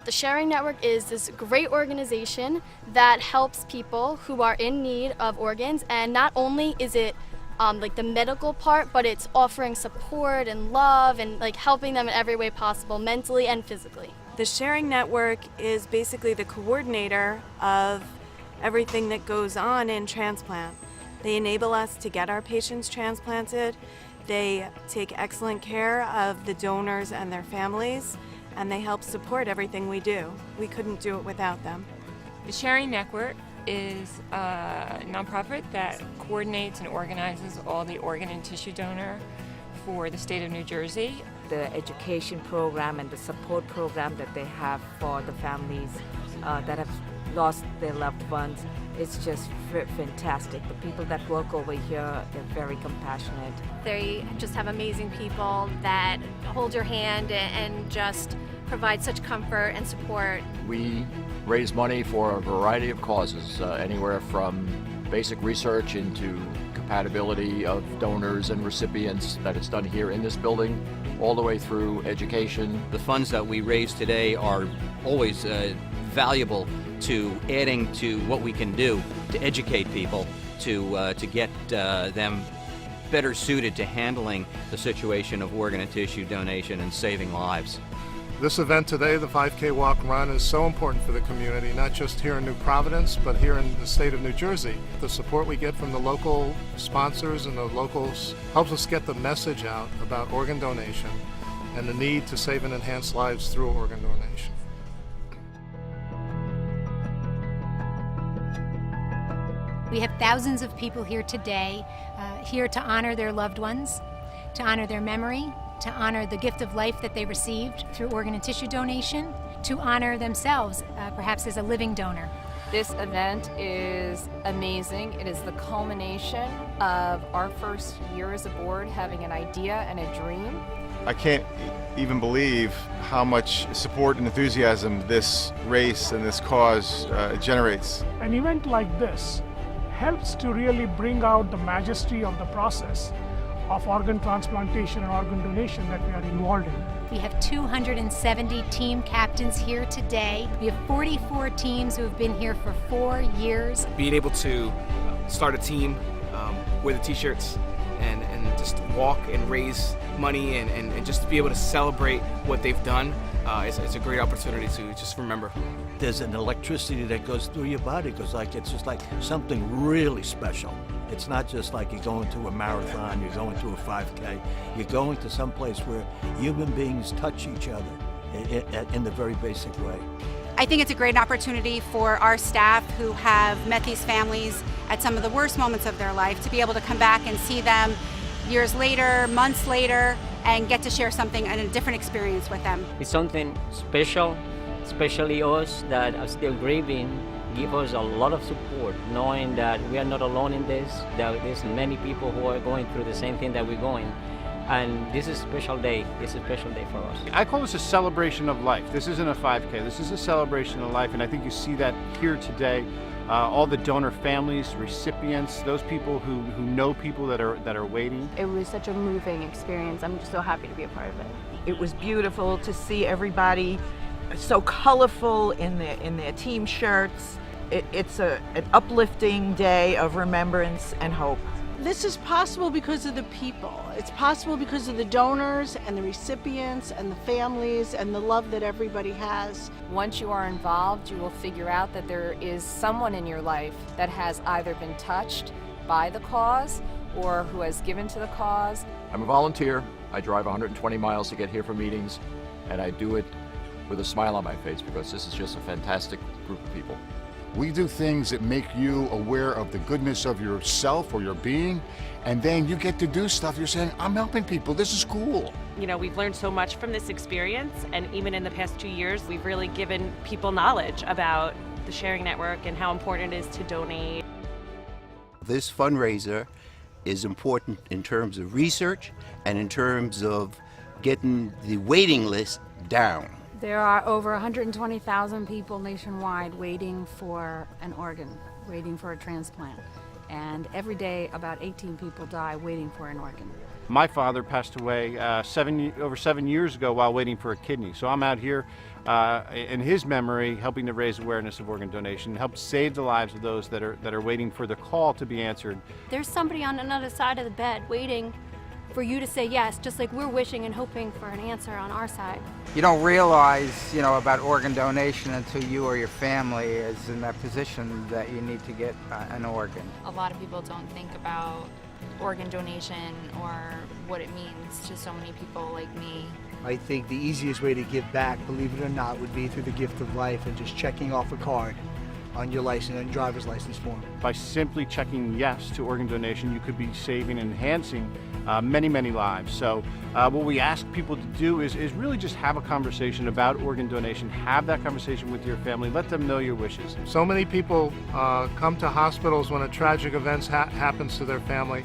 The Sharing Network is this great organization that helps people who are in need of organs, and not only is it like the medical part, but it's offering support and love and like helping them in every way possible, mentally and physically. The Sharing Network is basically the coordinator of everything that goes on in transplant. They enable us to get our patients transplanted. They take excellent care of the donors and their families, and they help support everything we do. We couldn't do it without them. The Sharing Network is a nonprofit that coordinates and organizes all the organ and tissue donor for the state of New Jersey. The education program and the support program that they have for the families that have lost their loved ones is just fantastic. The people that work over here, they're very compassionate. They just have amazing people that hold your hand and just provide such comfort and support. We raise money for a variety of causes, anywhere from basic research into compatibility of donors and recipients that is done here in this building, all the way through education. The funds that we raise today are always valuable to adding to what we can do to educate people, to get them better suited to handling the situation of organ and tissue donation and saving lives. This event today, the 5K Walk Run, is so important for the community, not just here in New Providence, but here in the state of New Jersey. The support we get from the local sponsors and the locals helps us get the message out about organ donation and the need to save and enhance lives through organ donation. We have thousands of people here today, here to honor their loved ones, to honor their memory, to honor the gift of life that they received through organ and tissue donation, to honor themselves, perhaps as a living donor. This event is amazing. It is the culmination of our first year as a board having an idea and a dream. I can't even believe how much support and enthusiasm this race and this cause generates. An event like this helps to really bring out the majesty of the process of organ transplantation and organ donation that we are involved in. We have 270 team captains here today. We have 44 teams who have been here for 4 years. Being able to start a team, wear the t-shirts, and just walk and raise money and just to be able to celebrate what they've done, it's a great opportunity to just remember. There's an electricity that goes through your body because it's just like something really special. It's not just like you're going to a marathon, you're going to a 5K. You're going to some place where human beings touch each other in the very basic way. I think it's a great opportunity for our staff who have met these families at some of the worst moments of their life to be able to come back and see them years later, months later, and get to share something and a different experience with them. It's something special, especially us that are still grieving. Give us a lot of support, knowing that we are not alone in this, that there's many people who are going through the same thing that we're going. And this is a special day. It's a special day for us. I call this a celebration of life. This isn't a 5K. This is a celebration of life, and I think you see that here today. All the donor families, recipients, those people who know people that are waiting. It was such a moving experience. I'm just so happy to be a part of it. It was beautiful to see everybody so colorful in their team shirts. It's an uplifting day of remembrance and hope. This is possible because of the people. It's possible because of the donors and the recipients and the families and the love that everybody has. Once you are involved, you will figure out that there is someone in your life that has either been touched by the cause or who has given to the cause. I'm a volunteer. I drive 120 miles to get here for meetings, and I do it with a smile on my face because this is just a fantastic group of people. We do things that make you aware of the goodness of yourself or your being, and then you get to do stuff. You're saying, I'm helping people, this is cool. You know, we've learned so much from this experience, and even in the past 2 years, we've really given people knowledge about the Sharing Network and how important it is to donate. This fundraiser is important in terms of research and in terms of getting the waiting list down. There are over 120,000 people nationwide waiting for an organ, waiting for a transplant. And every day about 18 people die waiting for an organ. My father passed away over 7 years ago while waiting for a kidney. So I'm out here in his memory helping to raise awareness of organ donation, help save the lives of those that are waiting for the call to be answered. There's somebody on another side of the bed waiting for you to say yes, just like we're wishing and hoping for an answer on our side. You don't realize, about organ donation until you or your family is in that position that you need to get an organ. A lot of people don't think about organ donation or what it means to so many people like me. I think the easiest way to give back, believe it or not, would be through the gift of life and just checking off a card on your license, on driver's license form. By simply checking yes to organ donation, you could be saving and enhancing many, many lives. So what we ask people to do is really just have a conversation about organ donation, have that conversation with your family, let them know your wishes. So many people come to hospitals when a tragic event happens to their family,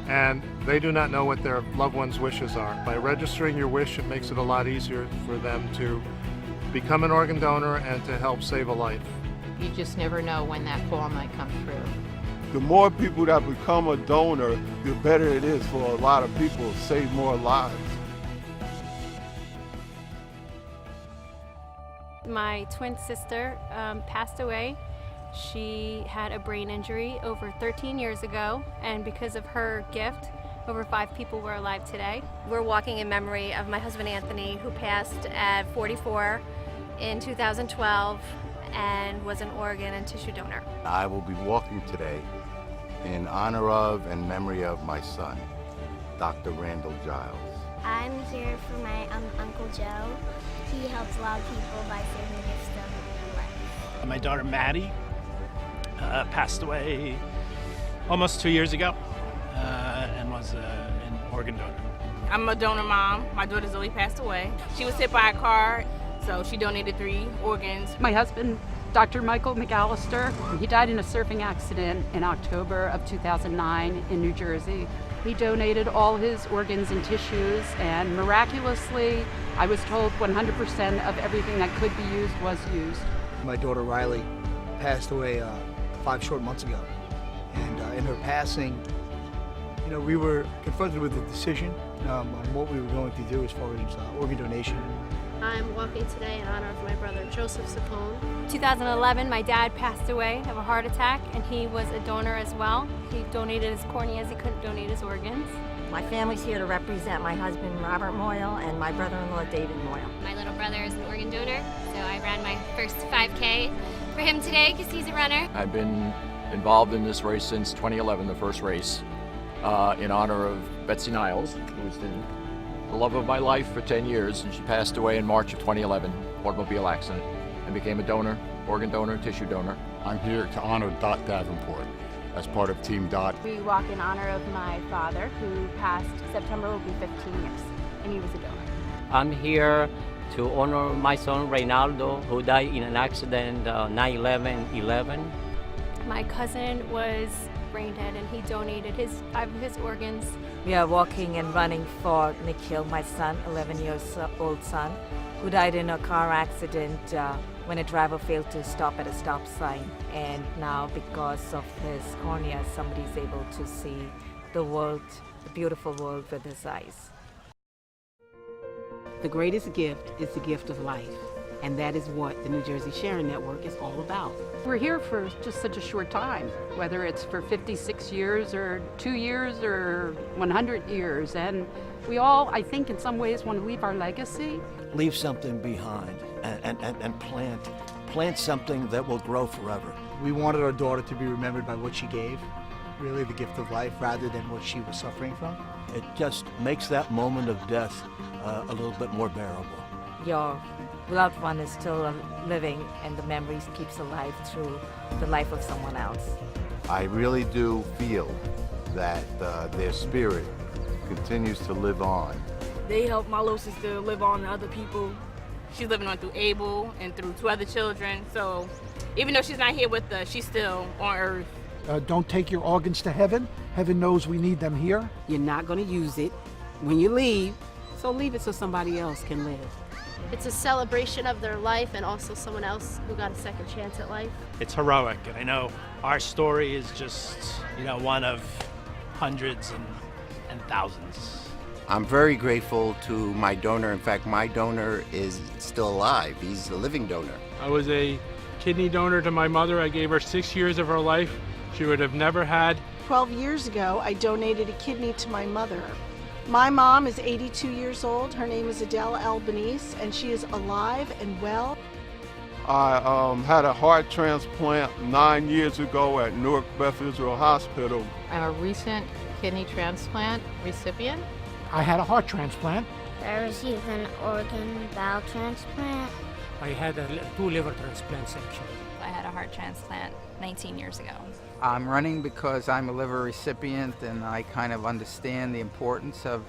and they do not know what their loved one's wishes are. By registering your wish, it makes it a lot easier for them to become an organ donor and to help save a life. You just never know when that call might come through. The more people that become a donor, the better it is for a lot of people to save more lives. My twin sister passed away. She had a brain injury over 13 years ago, and because of her gift, over 5 people were alive today. We're walking in memory of my husband Anthony, who passed at 44 in 2012 and was an organ and tissue donor. I will be walking today in honor of and memory of my son, Dr. Randall Giles. I'm here for my Uncle Joe. He helps a lot of people by saving the gifts of life. My daughter Maddie passed away almost 2 years ago and was an organ donor. I'm a donor mom. My daughter Zoe passed away. She was hit by a car, so she donated 3 organs. My husband, Dr. Michael McAllister, he died in a surfing accident in October of 2009 in New Jersey. He donated all his organs and tissues, and miraculously, I was told 100% of everything that could be used was used. My daughter Riley passed away 5 short months ago, and in her passing, we were confronted with a decision on what we were going to do as far as organ donation. I'm walking today in honor of my brother Joseph Sapone. 2011, my dad passed away of a heart attack, and he was a donor as well. He donated his corneas, he couldn't donate his organs. My family's here to represent my husband Robert Moyle and my brother-in-law David Moyle. My little brother is an organ donor, so I ran my first 5K for him today because he's a runner. I've been involved in this race since 2011, the first race, in honor of Betsy Niles, who was the love of my life for 10 years, and she passed away in March of 2011, automobile accident, and became a donor, organ donor, tissue donor. I'm here to honor Dot Davenport as part of Team Dot. We walk in honor of my father, who passed, September will be 15 years, and he was a donor. I'm here to honor my son Reynaldo, who died in an accident 9/11/11. My cousin was brain dead, and he donated 5 of his organs. We are walking and running for Nikhil, my son, 11-year-old son, who died in a car accident when a driver failed to stop at a stop sign. And now, because of his cornea, somebody's able to see the world, the beautiful world, with his eyes. The greatest gift is the gift of life, and that is what the New Jersey Sharing Network is all about. We're here for just such a short time, whether it's for 56 years or 2 years or 100 years, and we all, I think, in some ways want to leave our legacy. Leave something behind and plant something that will grow forever. We wanted our daughter to be remembered by what she gave. really the gift of life rather than what she was suffering from. It just makes that moment of death a little bit more bearable. Your loved one is still living, and the memories keeps alive through the life of someone else. I really do feel that their spirit continues to live on. They helped my little sister live on to other people. She's living on through Abel and through 2 other children. So even though she's not here with us, she's still on earth. Don't take your organs to heaven. Heaven knows we need them here. You're not going to use it when you leave, so leave it so somebody else can live. It's a celebration of their life and also someone else who got a second chance at life. It's heroic, and I know our story is just, one of hundreds and thousands. I'm very grateful to my donor. In fact, my donor is still alive. He's a living donor. I was a kidney donor to my mother. I gave her 6 years of her life she would have never had. 12 years ago, I donated a kidney to my mother. My mom is 82 years old. Her name is Adele Albanese, and she is alive and well. I had a heart transplant 9 years ago at Newark Beth Israel Hospital. I'm a recent kidney transplant recipient. I had a heart transplant. I received an organ bowel transplant. I had 2 liver transplants actually. I had a heart transplant 19 years ago. I'm running because I'm a liver recipient and I kind of understand the importance of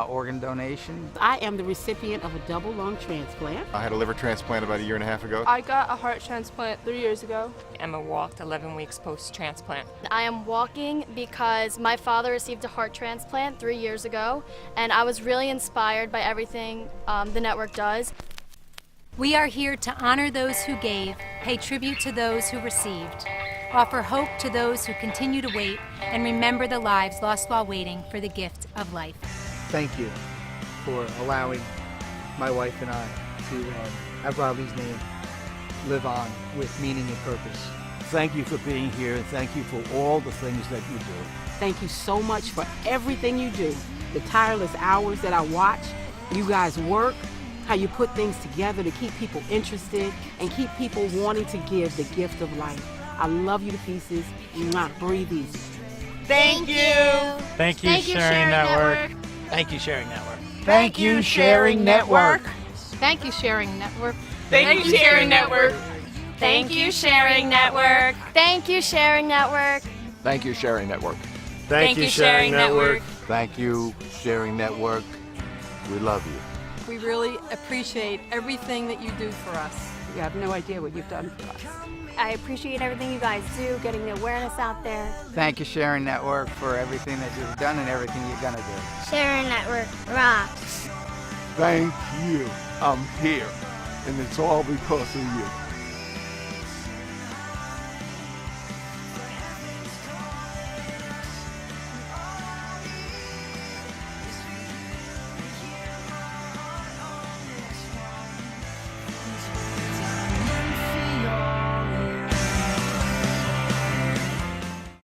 organ donation. I am the recipient of a double lung transplant. I had a liver transplant about 1.5 years ago. I got a heart transplant 3 years ago. Emma walked 11 weeks post-transplant. I am walking because my father received a heart transplant 3 years ago, and I was really inspired by everything the network does. We are here to honor those who gave, pay tribute to those who received, offer hope to those who continue to wait, and remember the lives lost while waiting for the gift of life. Thank you for allowing my wife and I to have Riley's name live on with meaning and purpose. Thank you for being here, and thank you for all the things that you do. Thank you so much for everything you do. The tireless hours that I watch, you guys work, how you put things together to keep people interested and keep people wanting to give the gift of life. I love you to pieces. Breathe easy. Thank you. Thank you, Sharing Network. Thank you, Sharing Network. Thank you, Sharing Network. Thank you, Sharing Network. Thank you, Sharing Network. Thank you, Sharing Network. Thank you, Sharing Network. Thank you, Sharing Network. Thank you, Sharing Network. Thank you, Sharing Network. We love you. We really appreciate everything that you do for us. You have no idea what you've done for us. I appreciate everything you guys do, getting the awareness out there. Thank you, Sharing Network, for everything that you've done and everything you're going to do. Sharing Network rocks. Thank you. I'm here, and it's all because of you.